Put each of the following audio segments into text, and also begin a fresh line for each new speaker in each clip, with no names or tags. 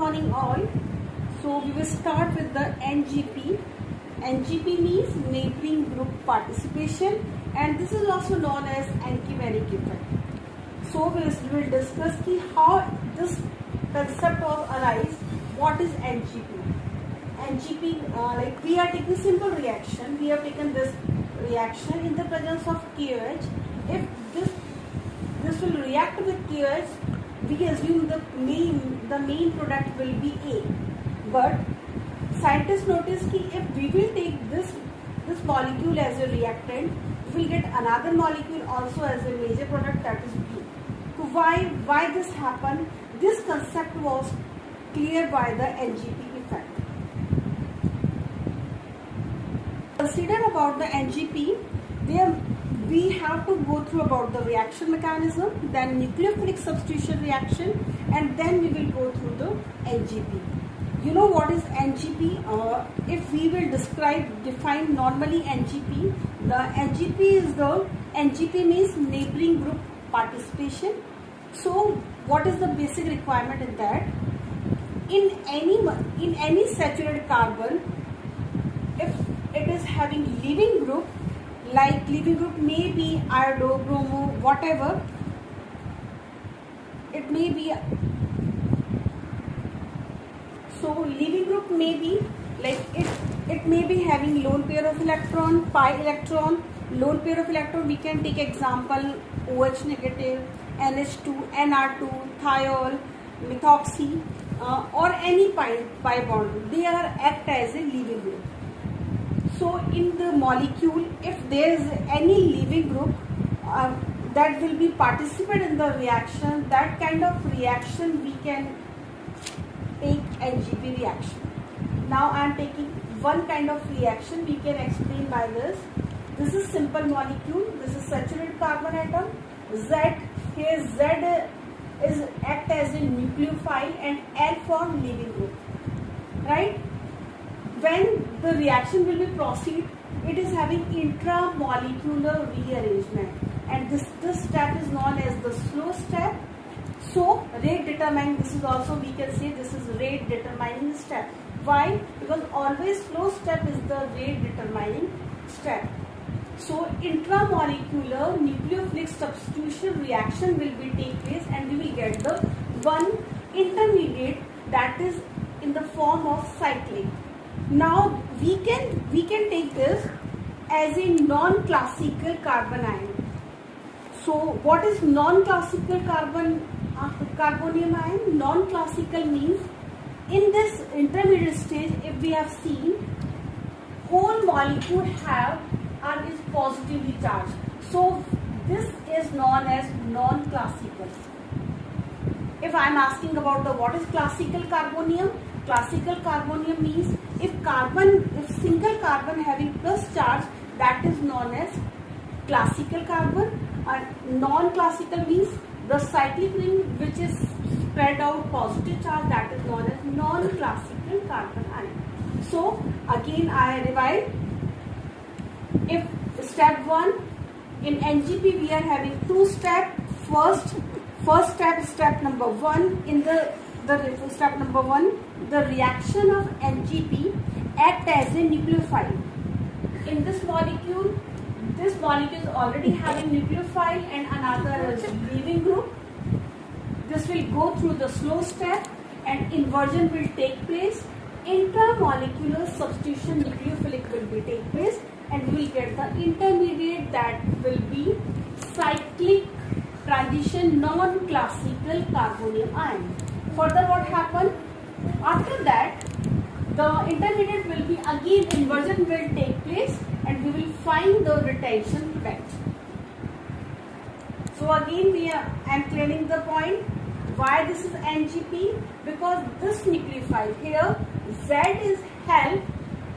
Morning all. So we will start with the NGP. NGP means neighboring group participation, and this is also known as Anchivallic effect. So we will discuss how this concept of arise. What is NGP? NGP, like we are taking simple reaction. We have taken this reaction in the presence of KOH. If this will react with KOH, we assume the main product will be A. But scientists notice that if we will take this molecule as a reactant, we will get another molecule also as a major product, that is B. So why this happened? This concept was clear by the NGP effect. Consider about the NGP. We have to go through about the reaction mechanism, then nucleophilic substitution reaction, and then we will go through the NGP. You know what is NGP? If we will define normally NGP, the NGP means neighboring group participation. So what is the basic requirement in that? In any saturated carbon, if it is having leaving group, like leaving group may be iodo, bromo, whatever it may be. So leaving group may be like it may be having lone pair of electron, pi electron, lone pair of electron. We can take example OH negative, NH2, NR2, thiol, methoxy, or any pi bond. They are act as a leaving group. So in the molecule, if there is any leaving group that will be participate in the reaction, that kind of reaction we can take NGP reaction. Now I am taking one kind of reaction. We can explain by this. This is simple molecule. This is saturated carbon atom. Z, here Z is act as a nucleophile and L form leaving group. Right? When the reaction will be proceed, it is having intramolecular rearrangement, and this step is known as the slow step. So rate determining, this is also, we can say this is rate determining step. Why? Because always slow step is the rate determining step. So intramolecular nucleophilic substitution reaction will be take place, and we will get the one intermediate that is in the form of cyclic. Now we can take this as a non-classical carbon ion. So what is non-classical carbonium ion? Non-classical means in this intermediate stage, if we have seen, whole molecule is positively charged. So this is known as non-classical. If I am asking about what is classical carbonium, classical carbonium means if single carbon having plus charge, that is known as classical carbon, and non-classical means the cyclic ring which is spread out positive charge, that is known as non-classical carbon ion. So again I revive. If step 1 in NGP we are having two steps. First step number 1 in the step number 1, the reaction of NGP act as a nucleophile. In this molecule is already having nucleophile and another is leaving group. This will go through the slow step and inversion will take place. Intramolecular substitution nucleophilic will be take place, and we will get the intermediate that will be cyclic transition non-classical carbonium ion. Further what happened? After that, the intermediate will be again inversion will take place, and we will find the retention effect. So again I am clearing the point. Why this is NGP? Because this nucleophile here, Z is help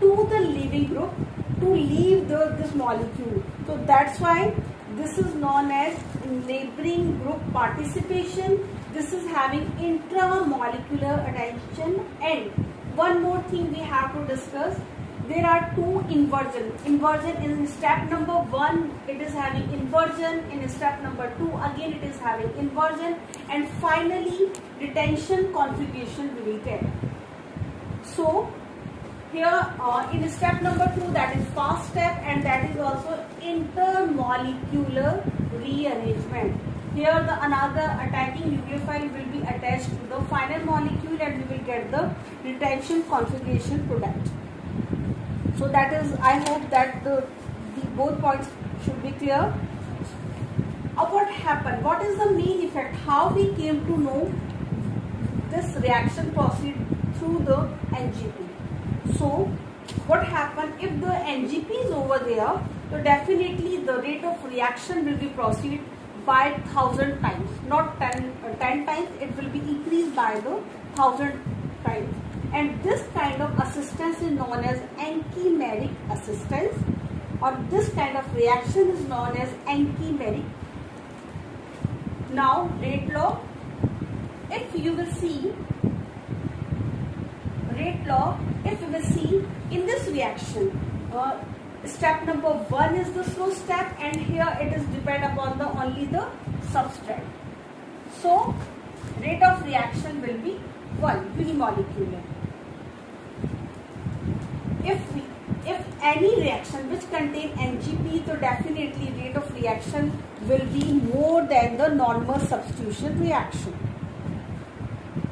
to the leaving group to leave this molecule. So that's why this is known as neighboring group participation. This is having intramolecular attention. And one more thing we have to discuss, there are two inversion. Inversion in step number 1, it is having inversion. In step number 2, again it is having inversion. And finally, retention configuration we will get. So here in step number 2, that is fast step, and that is also intermolecular rearrangement. Here the another attacking nucleophile will be attached to the final molecule, and we will get the retention configuration product. So that is, I hope that the both points should be clear. What happened? What is the main effect? How we came to know this reaction proceed through the NGP? So what happened if the NGP is over there? So definitely the rate of reaction will be proceed by 1000 times, not 10 times. It will be increased by the 1000 times. And this kind of assistance is known as anchimeric assistance, or this kind of reaction is known as anchimeric. Now rate law, if you will see rate law, if you will see in this reaction, step number 1 is the slow step, and here it is depend upon the only the substrate. So rate of reaction will be 1 unimolecular. If any reaction which contain NGP, so definitely rate of reaction will be more than the normal substitution reaction.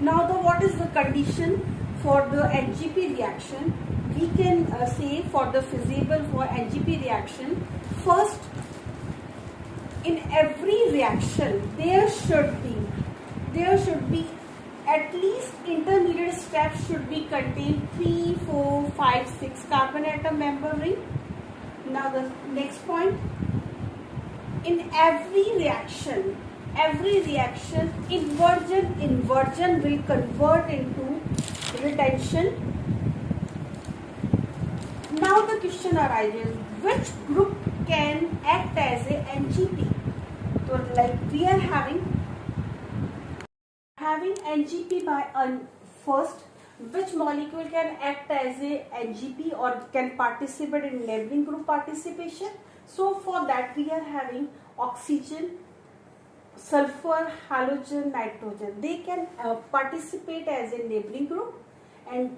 Now what is the condition for the NGP reaction? We can say for the feasible for NGP reaction, first, in every reaction there should be at least intermediate steps should be contain 3, 4, 5, 6 carbon atom member ring. Now the next point, in every reaction inversion will convert into retention. Now the question arises, which group can act as a NGP? So like we are having NGP by first, which molecule can act as a NGP or can participate in neighboring group participation? So for that we are having oxygen, sulfur, halogen, nitrogen. They can participate as a neighboring group. And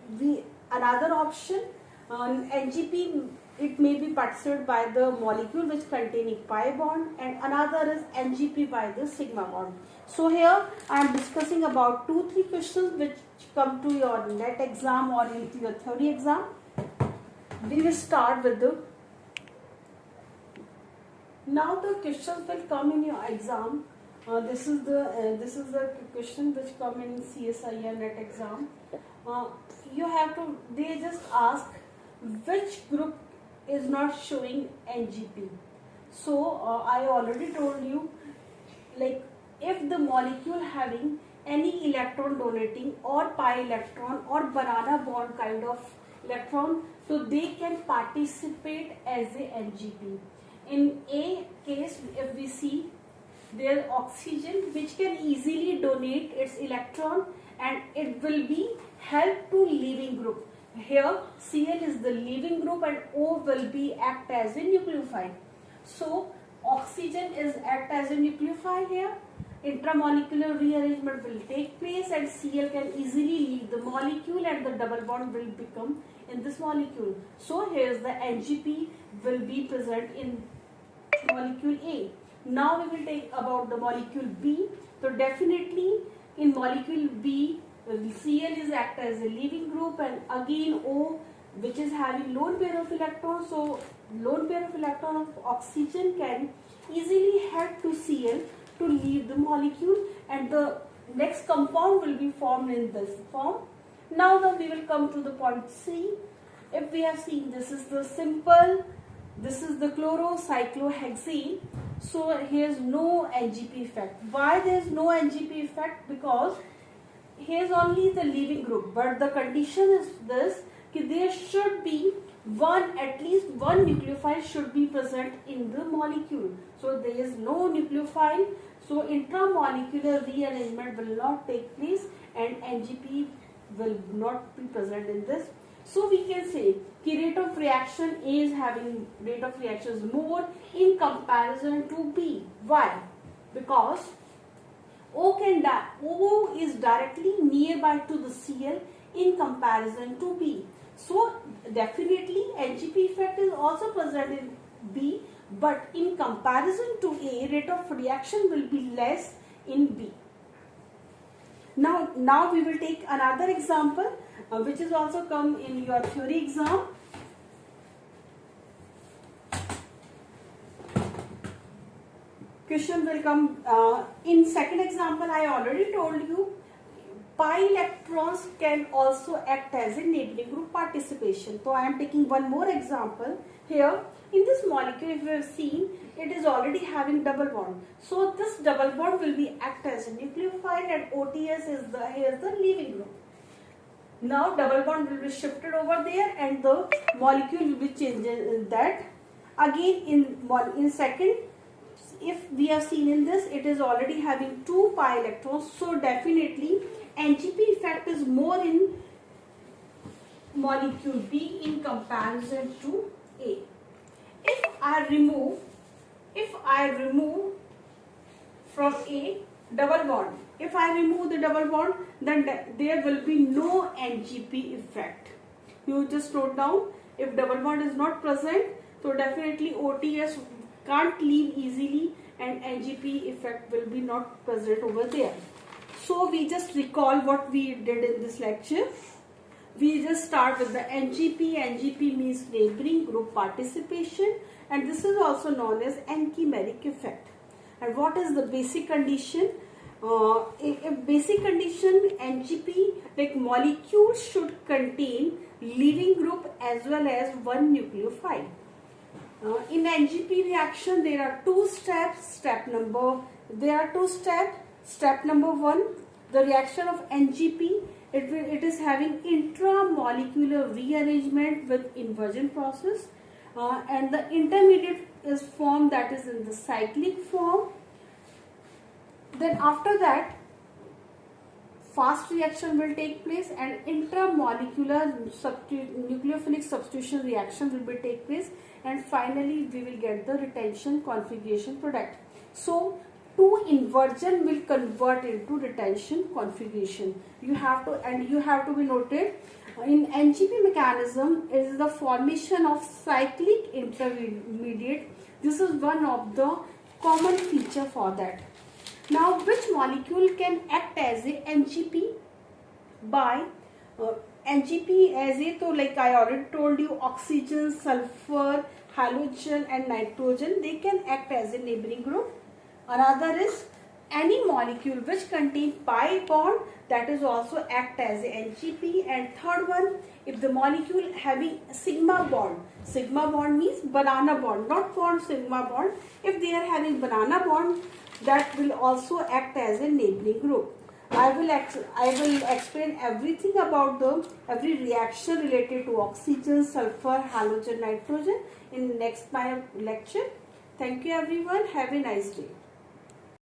another option, NGP, it may be participated by the molecule which containing pi bond, and another is NGP by the sigma bond. So here I am discussing about 2-3 questions which come to your NET exam or into your theory exam. We will start with the, now the questions will come in your exam. This is the question which come in CSIR NET exam. You have to, they just ask which group is not showing NGP. So I already told you, like if the molecule having any electron donating or pi electron or banana bond kind of electron, so they can participate as a NGP. In A case, if we see, there is oxygen which can easily donate its electron and it will be help to leaving group. Here Cl is the leaving group and O will be act as a nucleophile. So oxygen is act as a nucleophile here. Intramolecular rearrangement will take place and Cl can easily leave the molecule and the double bond will become in this molecule. So here's the NGP will be present in molecule A. Now we will take about the molecule B. So definitely in molecule B, Cl is act as a leaving group, and again O, which is having lone pair of electrons. So lone pair of electron of oxygen can easily help to Cl to leave the molecule, and the next compound will be formed in this form. Now we will come to the point C. If we have seen, this is the simple, this is the chlorocyclohexene. So here is no NGP effect. Why there is no NGP effect? Because here is only the leaving group, but the condition is this, that there should be at least one nucleophile should be present in the molecule. So there is no nucleophile, so intramolecular rearrangement will not take place and NGP will not be present in this. So we can say the rate of reaction A is having rate of reaction is more in comparison to B. Why? Because O is directly nearby to the Cl in comparison to B. So definitely NGP effect is also present in B, but in comparison to A, rate of reaction will be less in B. Now we will take another example which is also come in your theory exam. Question will come in second example. I already told you pi electrons can also act as a neighboring group participation. So I am taking one more example here. In this molecule, if you have seen, it is already having double bond. So this double bond will be act as a nucleophile, and OTS is the leaving group. Now double bond will be shifted over there, and the molecule will be changed in that. Again in second, if we have seen in this, it is already having 2 pi electrons. So definitely NGP effect is more in molecule B in comparison to A. If I remove from A double bond, if I remove the double bond, then there will be no NGP effect. You just note down, if double bond is not present, so definitely OTS can't leave easily and NGP effect will be not present over there. So we just recall what we did in this lecture. We just start with the NGP. NGP means neighboring group participation, and this is also known as Encke-Merrick effect. And what is the basic condition? A basic condition NGP, like molecules should contain leaving group as well as one nucleophile. In NGP reaction, there are two steps. Step number 1, the reaction of NGP. It is having intramolecular rearrangement with inversion process, and the intermediate is formed, that is in the cyclic form. Then after that, fast reaction will take place, and intramolecular nucleophilic substitution reaction will be take place, and finally we will get the retention configuration product. So 2 inversion will convert into retention configuration. You have to be noted in NGP mechanism is the formation of cyclic intermediate. This is one of the common feature for that. Now, which molecule can act as a NGP? By NGP as a, so like I already told you, oxygen, sulfur, halogen and nitrogen, they can act as a neighboring group. Another is any molecule which contain pi bond, that is also act as a NGP. And third one, if the molecule having sigma bond means banana bond, not form sigma bond. If they are having banana bond, that will also act as a neighboring group. I will explain everything about every reaction related to oxygen, sulfur, halogen, nitrogen in next my lecture. Thank you everyone. Have a nice day.